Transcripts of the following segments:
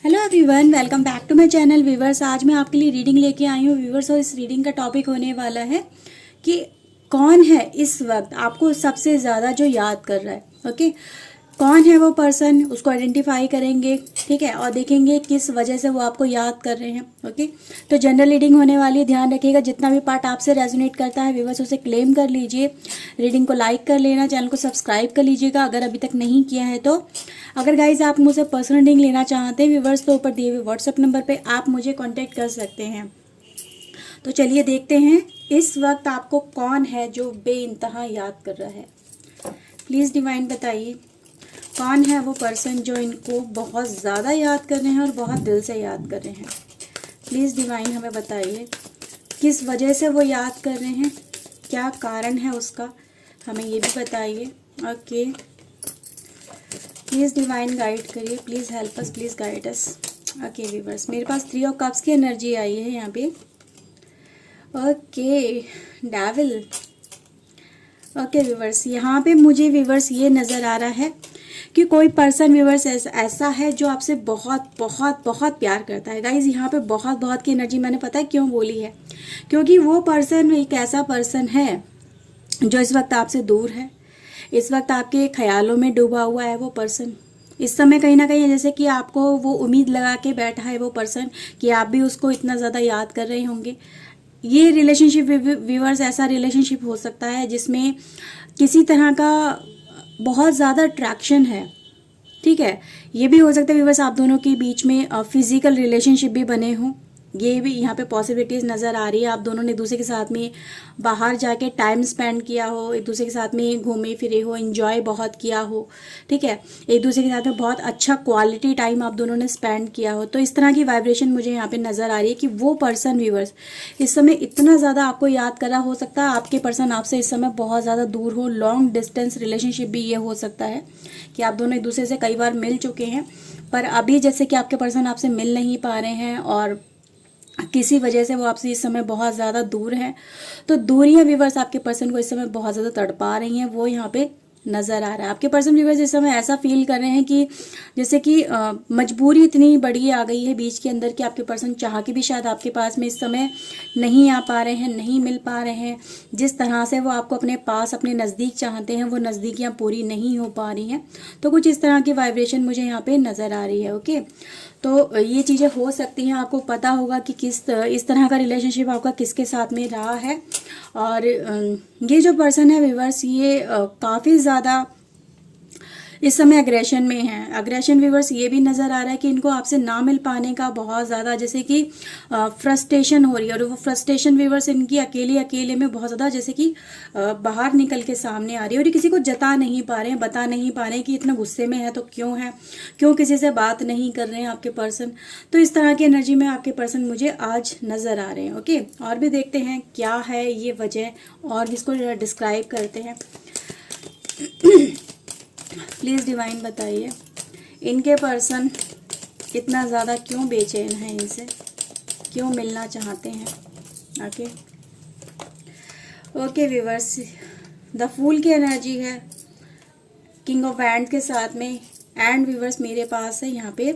Hello everyone, welcome back to my channel viewers. आज मैं आपके लिए रीडिंग लेके आई हूँ व्यूवर्स, और इस रीडिंग का टॉपिक होने वाला है कि कौन है इस वक्त आपको सबसे ज़्यादा जो याद कर रहा है। ओके, कौन है वो पर्सन, उसको आइडेंटिफाई करेंगे, ठीक है, और देखेंगे किस वजह से वो आपको याद कर रहे हैं। ओके, तो जनरल रीडिंग होने वाली है, ध्यान रखिएगा। जितना भी पार्ट आपसे रेजोनेट करता है व्यूवर्स उसे क्लेम कर लीजिए। रीडिंग को लाइक कर लेना, चैनल को सब्सक्राइब कर लीजिएगा अगर अभी तक नहीं किया है तो। अगर गाइज आप मुझसे पर्सनल रीडिंग लेना चाहते हैं व्यूवर्स तो ऊपर दिए हुए व्हाट्सएप नंबर पे आप मुझे कांटेक्ट कर सकते हैं। तो चलिए देखते हैं इस वक्त आपको कौन है जो बेइंतहा याद कर रहा है। प्लीज़ डिवाइन बताइए कौन है वो पर्सन जो इनको बहुत ज़्यादा याद कर रहे हैं और बहुत दिल से याद कर रहे हैं। प्लीज़ डिवाइन हमें बताइए किस वजह से वो याद कर रहे हैं, क्या कारण है उसका, हमें ये भी बताइए। ओके, प्लीज़ डिवाइन गाइड करिए, please help us, please guide us. Okay viewers, मेरे पास 3 ऑफ कप्स की एनर्जी आई है यहाँ पे। Okay, devil. ओके व्यूअर्स, यहाँ पे मुझे व्यूअर्स ये नज़र आ रहा है कि कोई पर्सन व्यूअर्स ऐसा है जो आपसे बहुत बहुत बहुत प्यार करता है। गाइज यहाँ पे बहुत बहुत की एनर्जी मैंने पता है क्यों बोली है, क्योंकि वो पर्सन एक ऐसा पर्सन है जो इस वक्त आपसे दूर है, इस वक्त आपके ख्यालों में डूबा हुआ है। वो पर्सन इस समय कहीं ना कहीं जैसे कि आपको वो उम्मीद लगा के बैठा है वो पर्सन कि आप भी उसको इतना ज़्यादा याद कर रहे होंगे। ये रिलेशनशिप व्यूअर्स ऐसा रिलेशनशिप हो सकता है जिसमें किसी तरह का बहुत ज़्यादा अट्रैक्शन है, ठीक है। ये भी हो सकता है व्यूअर्स आप दोनों के बीच में फिजिकल रिलेशनशिप भी बने हों। ये भी यहाँ पे पॉसिबिलिटीज़ नज़र आ रही है। आप दोनों ने एक दूसरे के साथ में बाहर जाके टाइम स्पेंड किया हो, एक दूसरे के साथ में घूमे फिरे हो, एंजॉय बहुत किया हो, ठीक है, एक दूसरे के साथ में बहुत अच्छा क्वालिटी टाइम आप दोनों ने स्पेंड किया हो। तो इस तरह की वाइब्रेशन मुझे यहाँ पे नज़र आ रही है कि वो पर्सन व्यूअर्स इस समय इतना ज़्यादा आपको याद कर रहा हो सकता है। आपके पर्सन आपसे इस समय बहुत ज़्यादा दूर हो, लॉन्ग डिस्टेंस रिलेशनशिप भी ये हो सकता है कि आप दोनों एक दूसरे से कई बार मिल चुके हैं पर अभी जैसे कि आपके पर्सन आपसे मिल नहीं पा रहे हैं और किसी वजह से वो आपसे इस समय बहुत ज़्यादा दूर है। तो दूरियां व्यूवर्स आपके पर्सन को इस समय बहुत ज़्यादा तड़पा रही हैं, वो यहाँ पे नज़र आ रहा है। आपके पर्सन व्यूवर्स इस समय ऐसा फील कर रहे हैं कि जैसे कि मजबूरी इतनी बड़ी आ गई है बीच के अंदर कि आपके पर्सन चाह के भी शायद आपके पास में इस समय नहीं आ पा रहे हैं, नहीं मिल पा रहे हैं। जिस तरह से वो आपको अपने पास, अपने नज़दीक चाहते हैं वो नज़दीकियाँ पूरी नहीं हो पा रही हैं। तो कुछ इस तरह की वाइब्रेशन मुझे यहाँ पे नज़र आ रही है। ओके, तो ये चीज़ें हो सकती हैं। आपको पता होगा कि किस इस तरह का रिलेशनशिप आपका किसके साथ में रहा है। और ये जो पर्सन है व्यूवर्स ये काफ़ी ज़्यादा इस समय अग्रेशन में है। अग्रेशन व्यूवर्स ये भी नज़र आ रहा है कि इनको आपसे ना मिल पाने का बहुत ज़्यादा जैसे कि फ्रस्ट्रेशन हो रही है। और वो फ्रस्ट्रेशन व्यूवर्स इनकी अकेले अकेले में बहुत ज़्यादा जैसे कि बाहर निकल के सामने आ रही है। और ये किसी को जता नहीं पा रहे हैं, बता नहीं पा रहे हैं कि इतना गुस्से में है तो क्यों है, क्यों किसी से बात नहीं कर रहे हैं आपके पर्सन। तो इस तरह की एनर्जी में आपके पर्सन मुझे आज नज़र आ रहे हैं। ओके, और भी देखते हैं क्या है ये वजह और इसको डिस्क्राइब करते हैं। प्लीज़ डिवाइन बताइए इनके पर्सन इतना ज़्यादा क्यों बेचैन है, इनसे क्यों मिलना चाहते हैं। Okay okay viewers, the fool की एनर्जी है किंग ऑफ वैंड्स के साथ में। एंड व्यूअर्स मेरे पास है यहाँ पे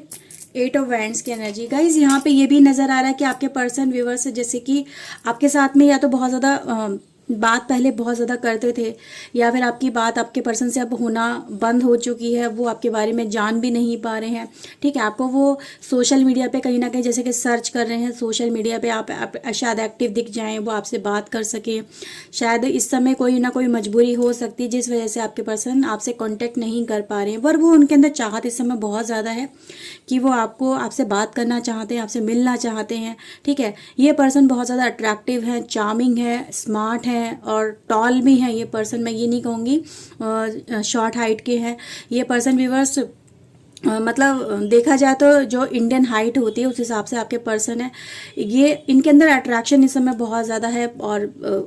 8 ऑफ वैंड्स की एनर्जी। गाइज यहाँ पे ये भी नज़र आ रहा है कि आपके पर्सन व्यूअर्स जैसे कि आपके साथ में या तो बहुत ज़्यादा बात पहले बहुत ज़्यादा करते थे या फिर आपकी बात आपके पर्सन से अब होना बंद हो चुकी है। वो आपके बारे में जान भी नहीं पा रहे हैं, ठीक है। आपको वो सोशल मीडिया पे कहीं ना कहीं जैसे कि सर्च कर रहे हैं, सोशल मीडिया पे आप शायद एक्टिव दिख जाएं, वो आपसे बात कर सकें। शायद इस समय कोई ना कोई मजबूरी हो सकती है जिस वजह से आपके पर्सन आपसे कॉन्टेक्ट नहीं कर पा रहे हैं। पर वो उनके अंदर चाहत इस समय बहुत ज़्यादा है कि वो आपसे बात करना चाहते हैं, आपसे मिलना चाहते हैं, ठीक है। ये पर्सन बहुत ज़्यादा अट्रैक्टिव है, चार्मिंग है, स्मार्ट है और टॉल भी है। ये पर्सन मैं ये नहीं कहूँगी शॉर्ट हाइट के हैं। ये पर्सन व्यूअर्स मतलब देखा जाए तो जो इंडियन हाइट होती है उस हिसाब से आपके पर्सन है। ये इनके अंदर अट्रैक्शन इस समय बहुत ज़्यादा है। और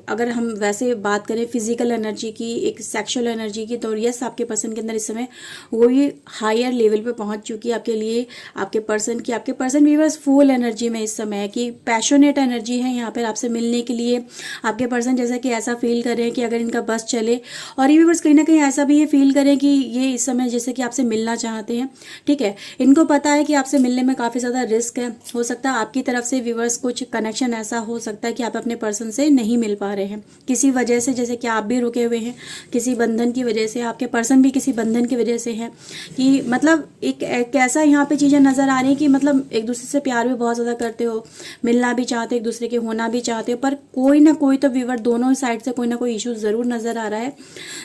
अगर हम वैसे बात करें फिजिकल एनर्जी की, एक सेक्सुअल एनर्जी की, तो यस आपके पर्सन के अंदर इस समय वो भी हायर लेवल पे पहुंच चुकी है आपके लिए, आपके पर्सन की। आपके पर्सन भी बस फुल एनर्जी में इस समय है कि पैशनेट एनर्जी है यहाँ पर आपसे मिलने के लिए। आपके पर्सन जैसा कि ऐसा फील कर रहे हैं कि अगर इनका बस चले, और ये भी बस कहीं ना कहीं ऐसा भी ये फील करें कि ये इस समय जैसे कि आपसे मिलना चाहते हैं। ठीक है। इनको पता है कि आपसे मिलने में काफ़ी ज़्यादा रिस्क है। हो सकता है आपकी तरफ से व्यूअर्स कुछ कनेक्शन ऐसा हो सकता है कि आप अपने पर्सन से नहीं मिल पा रहे हैं किसी वजह से, जैसे कि आप भी रुके हुए हैं किसी बंधन की वजह से, आपके पर्सन भी किसी बंधन की वजह से है कि मतलब एक ऐसा यहाँ पे चीज़ें नज़र आ रही हैं कि मतलब एक दूसरे से प्यार भी बहुत ज़्यादा करते हो, मिलना भी चाहते हो, एक दूसरे के होना भी चाहते हो, पर कोई ना कोई तो व्यूअर दोनों साइड से कोई ना कोई इशू ज़रूर नज़र आ रहा है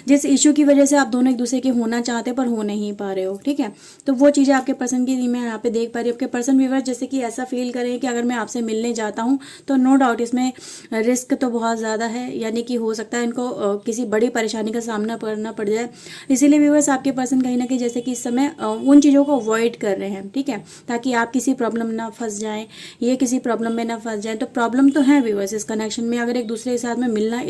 जिस इशू की वजह से आप दोनों एक दूसरे के होना चाहते हो पर हो नहीं पा रहे हो। ठीक है, तो वो चीज़ें आपके पर्सन की मैं यहाँ पे देख पा रही हूँ। आपके पर्सन व्यूअर जैसे कि ऐसा फील करें कि अगर मैं आपसे मिलने जाता हूँ तो नो डाउट इसमें रिस्क तो बहुत ज़्यादा है, यानी कि हो सकता है इनको किसी बड़ी परेशानी का सामना करना पड़ जाए। इसीलिए व्यूअर्स आपके पर्सन कहीं ना कहीं जैसे कि इस समय उन चीज़ों को अवॉइड कर रहे हैं। ठीक है, ताकि आप किसी प्रॉब्लम ना फंस जाएं, ये किसी प्रॉब्लम में ना फंस जाएं। तो प्रॉब्लम तो है व्यूअर्स इस कनेक्शन में, अगर एक दूसरे के साथ में मिलना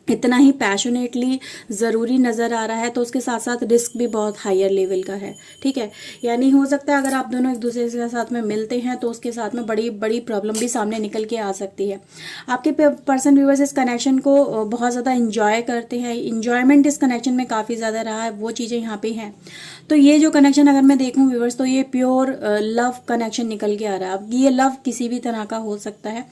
इतना ही पैशनेटली ज़रूरी नज़र आ रहा है तो उसके साथ साथ रिस्क भी बहुत हायर लेवल का है। ठीक है, यानी हो सकता है अगर आप दोनों एक दूसरे के साथ में मिलते हैं तो उसके साथ में बड़ी बड़ी प्रॉब्लम भी सामने निकल के आ सकती है। आपके पर्सन व्यूअर्स इस कनेक्शन को बहुत ज़्यादा इंजॉय करते हैं, इंजॉयमेंट इस कनेक्शन में काफ़ी ज़्यादा रहा है, वो चीज़ें यहाँ पे हैं। तो ये जो कनेक्शन अगर मैं देखूँ व्यूअर्स तो ये प्योर लव कनेक्शन निकल के आ रहा है। अब ये लव किसी भी तरह का हो सकता है।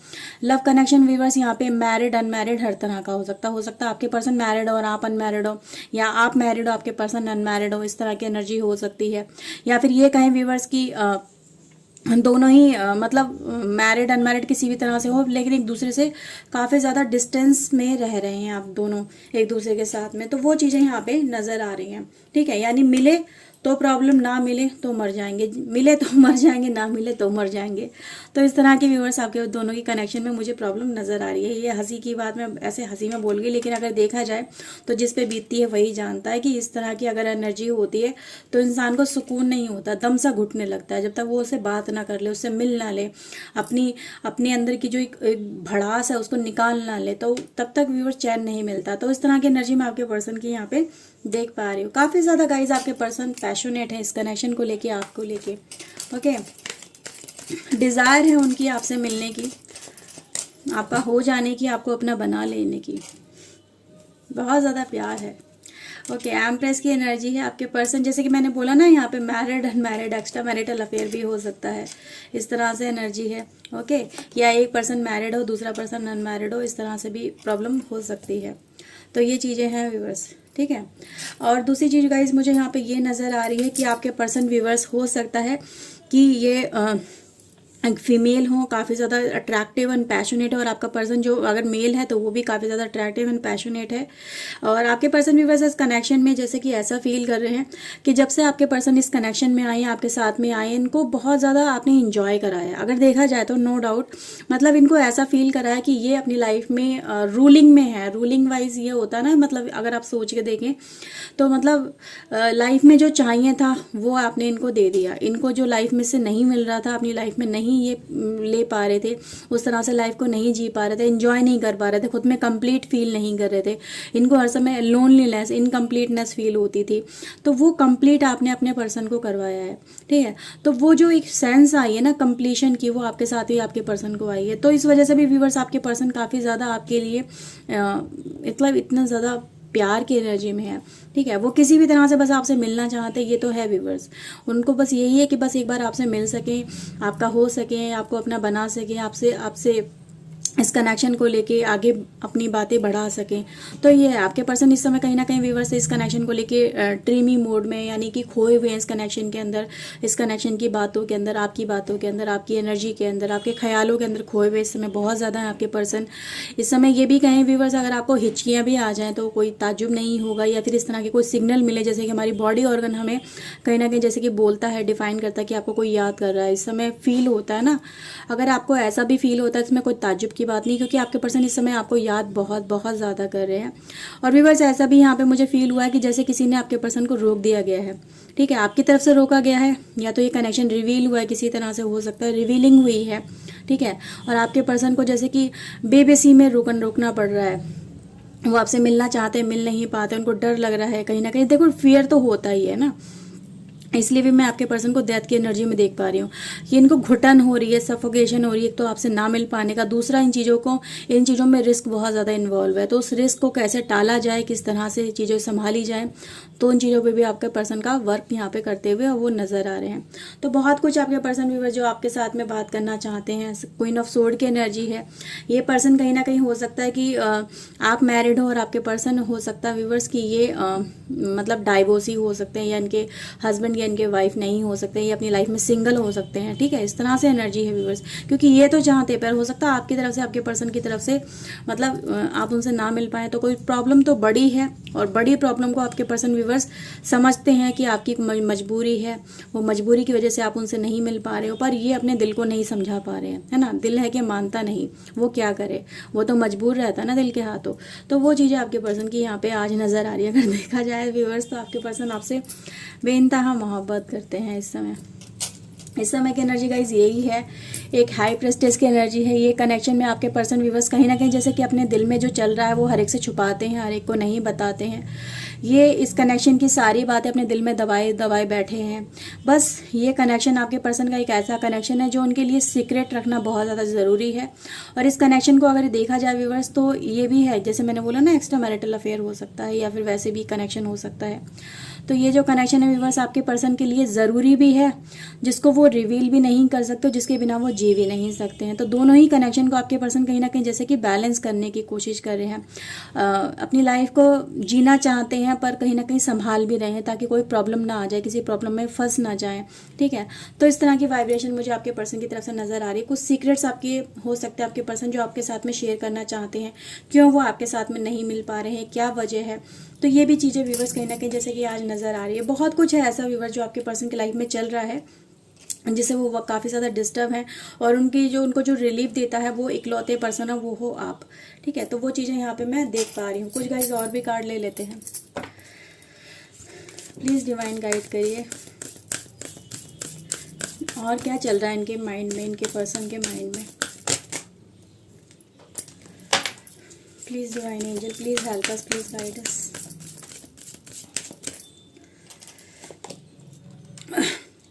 लव कनेक्शन व्यूअर्स यहाँ पे मैरिड अनमैरिड हर तरह का हो सकता है आपके पर्सन मैरिड हो और आप अनमैरिड हो, या आप मैरिड हो आपके पर्सन अनमैरिड हो, इस तरह की एनर्जी हो सकती है। या फिर ये कहें व्यूअर्स की दोनों ही मतलब मैरिड अनमैरिड किसी भी तरह से हो लेकिन एक दूसरे से काफ़ी ज़्यादा डिस्टेंस में रह रहे हैं आप दोनों एक दूसरे के साथ में, तो वो चीज़ें यहाँ पे नज़र आ रही हैं। ठीक है, यानी मिले तो प्रॉब्लम, ना मिले तो मर जाएंगे, मिले तो मर जाएंगे, ना मिले तो मर जाएंगे। तो इस तरह के व्यूअर्स आपके दोनों की कनेक्शन में मुझे प्रॉब्लम नज़र आ रही है। ये हंसी की बात मैं ऐसे हंसी में बोल गई, लेकिन अगर देखा जाए तो जिस पे बीतती है वही जानता है कि इस तरह की अगर एनर्जी होती है तो इंसान को सुकून नहीं होता, दम सा घुटने लगता है जब तक वो उससे बात ना कर ले, उससे मिल ना ले, अपने अंदर की जो एक भड़ास है उसको निकाल ना ले, तो तब तक व्यूअर्स चैन नहीं मिलता। तो इस तरह की एनर्जी में आपके पर्सन की यहाँ पे देख पा रही हूँ। काफ़ी ज़्यादा गाइज आपके पर्सन पैशनेट है इस कनेक्शन को लेके, आपको लेके। ओके, डिज़ायर है उनकी आपसे मिलने की, आपका हो जाने की, आपको अपना बना लेने की, बहुत ज़्यादा प्यार है। ओके, एम्प्रेस की एनर्जी है आपके पर्सन, जैसे कि मैंने बोला ना यहाँ पे married unmarried extra marital affair भी हो सकता है, इस तरह से एनर्जी है। ओके, या एक पर्सन मैरिड हो दूसरा पर्सन अनमैरिड हो, इस तरह से भी प्रॉब्लम हो सकती है। तो ये चीज़ें हैं व्यूअर्स। ठीक है, और दूसरी चीज़ गाइज मुझे यहाँ पे ये नज़र आ रही है कि आपके पर्सन व्यूअर्स हो सकता है कि ये एक फीमेल हो, काफ़ी ज़्यादा अट्रैक्टिव एंड पैशनेट है, और आपका पर्सन जो अगर मेल है तो वो भी काफ़ी ज़्यादा अट्रैक्टिव एंड पैशनेट है। और आपके पर्सन भी वैसे इस कनेक्शन में जैसे कि ऐसा फील कर रहे हैं कि जब से आपके पर्सन इस कनेक्शन में आए, आपके साथ में आए, इनको बहुत ज़्यादा आपने इंजॉय कराया। अगर देखा जाए तो नो डाउट मतलब इनको ऐसा फील कराया कि ये अपनी लाइफ में रूलिंग में है। रूलिंग वाइज ये होता है ना, मतलब अगर आप सोच के देखें तो मतलब लाइफ में जो चाहिए था वो आपने इनको दे दिया। इनको जो लाइफ में से नहीं मिल रहा था, अपनी लाइफ में नहीं ये ले पा रहे थे, उस तरह से लाइफ को नहीं जी पा रहे थे, एंजॉय नहीं कर पा रहे थे, खुद में कंप्लीट फील नहीं कर रहे थे, इनको हर समय लोनलीनेस, इनकम्प्लीटनेस फील होती थी, तो वो कंप्लीट आपने अपने पर्सन को करवाया है। ठीक है, तो वो जो एक सेंस आई है ना कंप्लीशन की, वो आपके साथ ही आपके पर्सन को आई है। तो इस वजह से भी व्यूअर्स आपके पर्सन काफ़ी ज़्यादा आपके लिए मतलब इतना ज़्यादा प्यार की एनर्जी में है। ठीक है, वो किसी भी तरह से बस आपसे मिलना चाहते हैं, ये तो है व्यूअर्स। उनको बस यही है कि बस एक बार आपसे मिल सकें, आपका हो सके, आपको अपना बना सकें, आपसे इस कनेक्शन को लेके आगे अपनी बातें बढ़ा सकें। तो ये है आपके पर्सन इस समय कहीं ना कहीं व्यूअर्स इस कनेक्शन को लेके ड्रीमी मोड में, यानी कि खोए हुए हैं इस कनेक्शन के अंदर, इस कनेक्शन की बातों के अंदर, आपकी बातों के अंदर, आपकी एनर्जी के अंदर, आपके ख्यालों के अंदर खोए हुए इस समय बहुत ज़्यादा है आपके पर्सन। इस समय ये भी कहें व्यूअर्स, अगर आपको हिचकियाँ भी आ जाएँ तो कोई ताज्जुब नहीं होगा, या फिर इस तरह के कोई सिग्नल मिले जैसे कि हमारी बॉडी ऑर्गन हमें कहीं ना कहीं जैसे कि बोलता है, डिफाइन करता है कि आपको कोई याद कर रहा है, इस समय फील होता है ना। अगर आपको ऐसा भी फील होता है इसमें कोई ताज्जुब की बात नहीं, क्योंकि आपके पर्सन इस समय आपको याद बहुत बहुत ज़्यादा कर रहे हैं। और व्यूअर्स ऐसा भी यहाँ पे मुझे फील हुआ है कि जैसे किसी ने आपके पर्सन को रोक दिया गया है। ठीक है, आपकी तरफ से रोका गया है, या तो ये कनेक्शन रिवील हुआ है किसी तरह से, हो सकता है रिवीलिंग हुई है। ठीक है, और आपके पर्सन को जैसे कि बेबसी में रोकना पड़ रहा है, वो आपसे मिलना चाहते हैं, मिल नहीं पाते, उनको डर लग रहा है कहीं ना कहीं। देखो फियर तो होता ही है ना, इसलिए भी मैं आपके पर्सन को डेथ की एनर्जी में देख पा रही हूँ कि इनको घुटन हो रही है, सफोकेशन हो रही है, एक तो आपसे ना मिल पाने का, दूसरा इन चीज़ों में रिस्क बहुत ज़्यादा इन्वॉल्व है। तो उस रिस्क को कैसे टाला जाए, किस तरह से चीज़ें संभाली जाए, तो उन चीज़ों पे भी आपके पर्सन का वर्क यहाँ पे करते हुए वो नज़र आ रहे हैं। तो बहुत कुछ आपके पर्सन व्यूअर जो आपके साथ में बात करना चाहते हैं। क्वीन ऑफ सोर्ड की एनर्जी है। ये पर्सन कहीं ना कहीं हो सकता है कि आप मैरिड हो और आपके पर्सन हो सकता है व्यूअर्स कि ये मतलब डाइवोर्सी हो सकते हैं, या इनके हस्बैंड या इनके वाइफ नहीं हो सकते, ये अपनी लाइफ में सिंगल हो सकते हैं। ठीक है, इस तरह से एनर्जी है व्यूअर्स, क्योंकि ये तो चाहते पर हो सकता है आपकी तरफ से, आपके पर्सन की तरफ से मतलब आप उनसे ना मिल पाए, तो कोई प्रॉब्लम तो बड़ी है, और बड़ी प्रॉब्लम को आपके पर्सन व्यूअर्स समझते हैं कि आपकी मजबूरी है, वो मजबूरी की वजह से आप उनसे नहीं मिल पा रहे हो, पर ये अपने दिल को नहीं समझा पा रहे हैं, है ना। दिल है कि मानता नहीं, वो क्या करे, वो तो मजबूर रहता है ना दिल के हाथों। तो वो चीज़ें आपके पर्सन की यहाँ पे आज नज़र आ रही है। अगर देखा जाए व्यूअर्स तो आपके पर्सन आपसे बेइंतहा मोहब्बत करते हैं इस समय की एनर्जी गाइज यही है। एक हाई प्रेस्टेज की एनर्जी है। ये कनेक्शन में आपके पर्सन व्यूअर्स कहीं ना कहीं जैसे कि अपने दिल में जो चल रहा है वो हर एक से छुपाते हैं, हर एक को नहीं बताते हैं। ये इस कनेक्शन की सारी बातें अपने दिल में दबाए बैठे हैं। बस ये कनेक्शन आपके पर्सन का एक ऐसा कनेक्शन है जो उनके लिए सीक्रेट रखना बहुत ज़्यादा ज़रूरी है। और इस कनेक्शन को अगर देखा जाए व्यूअर्स तो ये भी है, जैसे मैंने बोला ना, एक्स्ट्रा मैरिटल अफेयर हो सकता है या फिर वैसे भी कनेक्शन हो सकता है। तो ये जो कनेक्शन है व्यूअर्स आपके पर्सन के लिए ज़रूरी भी है, जिसको वो रिवील भी नहीं कर सकते, जिसके बिना वो जी भी नहीं सकते हैं। तो दोनों ही कनेक्शन को आपके पर्सन कहीं ना कहीं जैसे कि बैलेंस करने की कोशिश कर रहे हैं। अपनी लाइफ को जीना चाहते हैं पर कहीं ना कहीं संभाल भी रहे हैं ताकि कोई प्रॉब्लम ना आ जाए, किसी प्रॉब्लम में फंस ना जाए। ठीक है, तो इस तरह की वाइब्रेशन मुझे आपके पर्सन की तरफ से नज़र आ रही है। कुछ सीक्रेट्स आपके हो सकते हैं, आपके पर्सन जो आपके साथ में शेयर करना चाहते हैं, क्यों वो आपके साथ में नहीं मिल पा रहे हैं, क्या वजह है। तो ये भी चीज़ें व्यूअर्स कहीं ना कहीं जैसे कि आज नज़र आ रही है। बहुत कुछ है ऐसा व्यूअर जो आपके पर्सन की लाइफ में चल रहा है जिससे वो काफ़ी ज़्यादा डिस्टर्ब है, और उनको जो रिलीफ देता है वो इकलौते पर्सन है, वो हो आप। ठीक है, तो वो चीज़ें यहाँ पे मैं देख पा रही हूँ। कुछ गाइस और भी कार्ड ले लेते हैं। प्लीज़ डिवाइन गाइड करिए, और क्या चल रहा है इनके माइंड में, इनके पर्सन के माइंड में। Please divine angel, please help us, please guide us.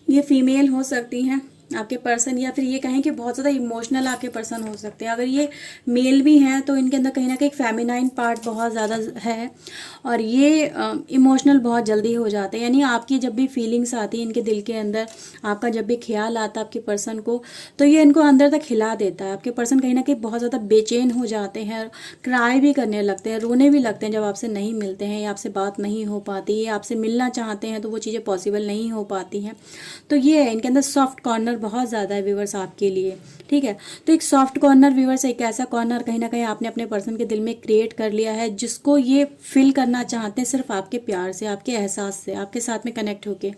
ये फीमेल हो सकती हैं आपके पर्सन, या फिर ये कहें कि बहुत ज़्यादा इमोशनल आपके पर्सन हो सकते हैं। अगर ये मेल भी हैं तो इनके अंदर कहीं ना कहीं फेमिनाइन पार्ट बहुत ज़्यादा है, और ये इमोशनल बहुत जल्दी हो जाते हैं। यानी आपकी जब भी फीलिंग्स आती है इनके दिल के अंदर, आपका जब भी ख्याल आता है आपके पर्सन को, तो ये इनको अंदर तक हिला देता है। आपके पर्सन कहीं ना कहीं बहुत ज़्यादा बेचैन हो जाते हैं, क्राई भी करने लगते हैं, रोने भी लगते हैं जब आपसे नहीं मिलते हैं, या आपसे बात नहीं हो पाती, या आपसे मिलना चाहते हैं तो वो चीज़ें पॉसिबल नहीं हो पाती हैं। तो ये है, इनके अंदर सॉफ्ट कॉर्नर बहुत ज़्यादा है व्यूवर्स आपके लिए। ठीक है, तो एक सॉफ्ट कॉर्नर व्यूवर्स, एक ऐसा कॉर्नर कहीं ना कहीं आपने अपने पर्सन के दिल में क्रिएट कर लिया है, जिसको ये फिल करना चाहते हैं सिर्फ आपके प्यार से, आपके एहसास से, आपके साथ में कनेक्ट होके।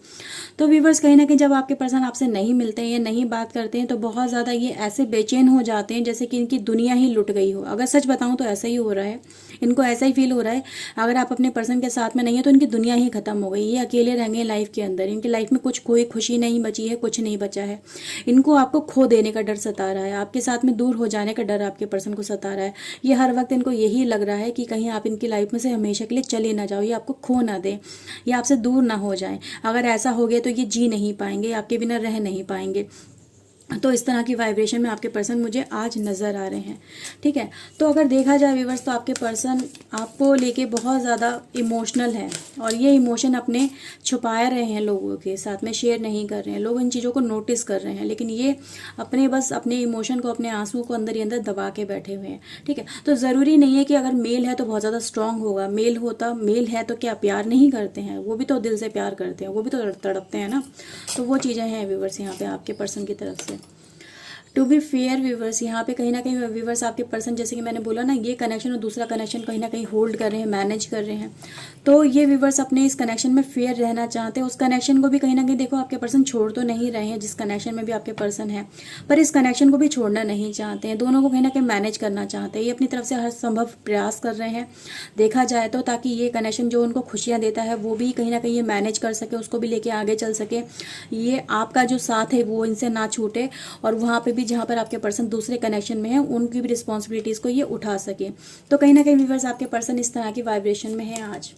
तो व्यूवर्स कहीं ना कहीं जब आपके पर्सन आपसे नहीं मिलते हैं या नहीं बात करते हैं तो बहुत ज़्यादा ये ऐसे बेचैन हो जाते हैं जैसे कि इनकी दुनिया ही लुट गई हो। अगर सच बताऊँ तो ऐसा ही हो रहा है, इनको ऐसा ही फील हो रहा है। अगर आप अपने पर्सन के साथ में नहीं है तो इनकी दुनिया ही खत्म हो गई, ये अकेले रहेंगे लाइफ के अंदर। इनकी लाइफ में कोई खुशी नहीं बची है, कुछ नहीं बचा है। इनको आपको खो देने का डर सता रहा है, आपके साथ में दूर हो जाने का डर आपके पर्सन को सता रहा है। ये हर वक्त इनको यही लग रहा है कि कहीं आप इनकी लाइफ में से हमेशा के लिए चले ना जाओ, ये आपको खो ना दें, ये आपसे दूर ना हो जाए। अगर ऐसा हो गया तो ये जी नहीं पाएंगे, आपके बिना रह नहीं पाएंगे। तो इस तरह की वाइब्रेशन में आपके पर्सन मुझे आज नज़र आ रहे हैं। ठीक है, तो अगर देखा जाए व्यूअर्स तो आपके पर्सन आपको लेके बहुत ज़्यादा इमोशनल है, और ये इमोशन अपने छुपाए रहे हैं, लोगों के साथ में शेयर नहीं कर रहे हैं। लोग इन चीज़ों को नोटिस कर रहे हैं, लेकिन ये बस अपने इमोशन को, अपने आंसू को अंदर ही अंदर दबा के बैठे हुए हैं। ठीक है, तो ज़रूरी नहीं है कि अगर मेल है तो बहुत ज़्यादा स्ट्रांग होगा। मेल है तो क्या प्यार नहीं करते हैं? वो भी तो दिल से प्यार करते हैं, वो भी तो तड़पते हैं ना। तो वो चीज़ें हैं व्यूअर्स यहाँ पे आपके पर्सन की तरफ से। टू बी फेयर व्यूवर्स, यहाँ पे कहीं ना कहीं व्यूवर्स आपके पर्सन, जैसे कि मैंने बोला ना, ये कनेक्शन और दूसरा कनेक्शन कहीं ना कहीं होल्ड कर रहे हैं, मैनेज कर रहे हैं। तो ये व्यूवर्स अपने इस कनेक्शन में फेयर रहना चाहते हैं। उस कनेक्शन को भी कहीं ना कहीं देखो आपके पर्सन छोड़ तो नहीं रहे हैं, जिस कनेक्शन में भी आपके पर्सन है, पर इस कनेक्शन को भी छोड़ना नहीं चाहते हैं। दोनों को कहीं ना कहीं मैनेज करना चाहते हैं। ये अपनी तरफ से हर संभव प्रयास कर रहे हैं देखा जाए तो, ताकि ये कनेक्शन जो उनको खुशियाँ देता है वो भी कहीं ना कहीं ये मैनेज कर सके, उसको भी लेके आगे चल सके। ये आपका जो साथ है वो इनसे ना छूटे, और वहाँ पे जहाँ पर आपके पर्सन दूसरे कनेक्शन में है उनकी भी रिस्पॉन्सिबिलिटीज को ये उठा सके। तो कहीं ना कहीं व्यूअर्स आपके पर्सन इस तरह की वाइब्रेशन में है आज।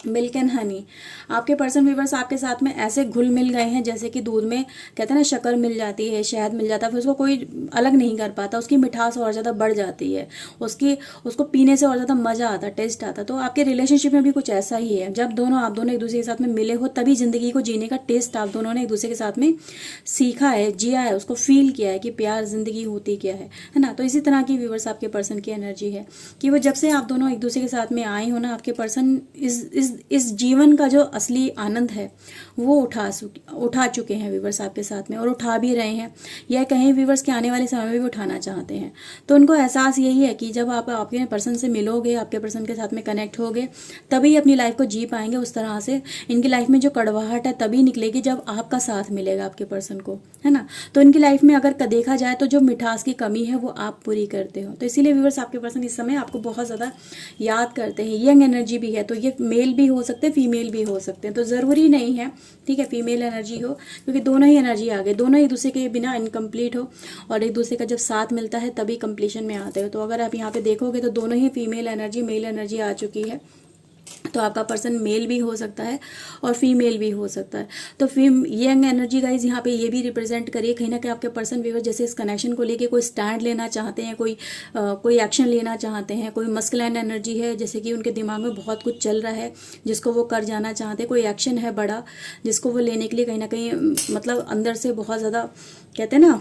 मिल्क एंड हनी, आपके पर्सन व्यूवर्स आपके साथ में ऐसे घुल मिल गए हैं जैसे कि दूध में कहते हैं ना शक्कर मिल जाती है, शहद मिल जाता है, फिर उसको कोई अलग नहीं कर पाता, उसकी मिठास और ज़्यादा बढ़ जाती है, उसको पीने से और ज़्यादा मज़ा आता, टेस्ट आता। तो आपके रिलेशनशिप में भी कुछ ऐसा ही है, जब आप दोनों एक दूसरे के साथ में मिले हो तभी ज़िंदगी को जीने का टेस्ट आप दोनों ने एक दूसरे के साथ में सीखा है, जिया है, उसको फील किया है कि प्यार ज़िंदगी होती क्या है ना। तो इसी तरह की व्यूवर्स आपके पर्सन की एनर्जी है कि वो जब से आप दोनों एक दूसरे के साथ में आए हो ना, आपके पर्सन इस जीवन का जो असली आनंद है वो उठा चुके हैं व्यूवर्स आपके साथ में, और उठा भी रहे हैं, या कहीं व्यूवर्स के आने वाले समय में भी उठाना चाहते हैं। तो उनको एहसास यही है कि जब आप आपके पर्सन से मिलोगे, आपके पर्सन के साथ में कनेक्ट होगे, तभी अपनी लाइफ को जी पाएंगे उस तरह से। इनकी लाइफ में जो कड़वाहट है तभी निकलेगी जब आपका साथ मिलेगा आपके पर्सन को, है ना। तो इनकी लाइफ में अगर देखा जाए तो जो मिठास की कमी है वो आप पूरी करते हो। तो इसीलिए व्यूवर्स आपके पर्सन इस समय आपको बहुत ज़्यादा याद करते हैं। यंग एनर्जी भी है, तो ये मेल भी हो सकते हैं, फीमेल भी हो सकते हैं, तो ज़रूरी नहीं है, ठीक है, फीमेल एनर्जी हो, क्योंकि दोनों ही एनर्जी आ गए, दोनों एक दूसरे के बिना इनकम्प्लीट हो, और एक दूसरे का जब साथ मिलता है तभी कंप्लीशन में आते हो। तो अगर आप यहाँ पे देखोगे तो दोनों ही फीमेल एनर्जी मेल एनर्जी आ चुकी है। तो आपका पर्सन मेल भी हो सकता है और फीमेल भी हो सकता है। तो यंग एनर्जी गाइज यहाँ पे ये भी रिप्रेजेंट करिए कहीं ना कहीं आपके पर्सन व्यूअर जैसे इस कनेक्शन को लेके कोई स्टैंड लेना चाहते हैं, कोई एक्शन लेना चाहते हैं, कोई मस्कुलाइन एनर्जी है जैसे कि उनके दिमाग में बहुत कुछ चल रहा है जिसको वो कर जाना चाहते हैं, कोई एक्शन है बड़ा जिसको वो लेने के लिए कहीं ना कहीं मतलब अंदर से बहुत ज़्यादा कहते हैं ना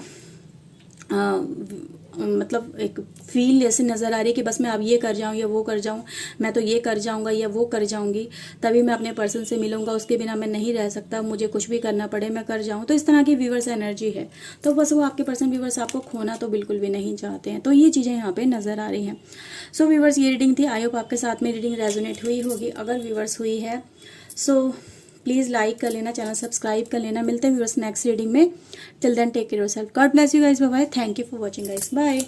मतलब एक फील ऐसे नज़र आ रही है कि बस मैं अब ये कर जाऊँ या वो कर जाऊँ, मैं तो ये कर जाऊँगा या वो कर जाऊँगी, तभी मैं अपने पर्सन से मिलूँगा, उसके बिना मैं नहीं रह सकता, मुझे कुछ भी करना पड़े मैं कर जाऊँ। तो इस तरह की व्यूवर्स एनर्जी है। तो बस वो आपके पर्सन व्यूवर्स आपको खोना तो बिल्कुल भी नहीं चाहते हैं। तो ये चीज़ें यहाँ पर नज़र आ रही हैं। सो व्यूवर्स ये रीडिंग थी, आई होप आपके साथ में रीडिंग रेजोनेट हुई होगी। अगर व्यूवर्स हुई है सो प्लीज़ लाइक कर लेना, चैनल सब्सक्राइब कर लेना। मिलते हैं व्यूअर्स नेक्स्ट रीडिंग में। Till then take care yourself, god bless you guys, bye bye, thank you for watching guys, bye.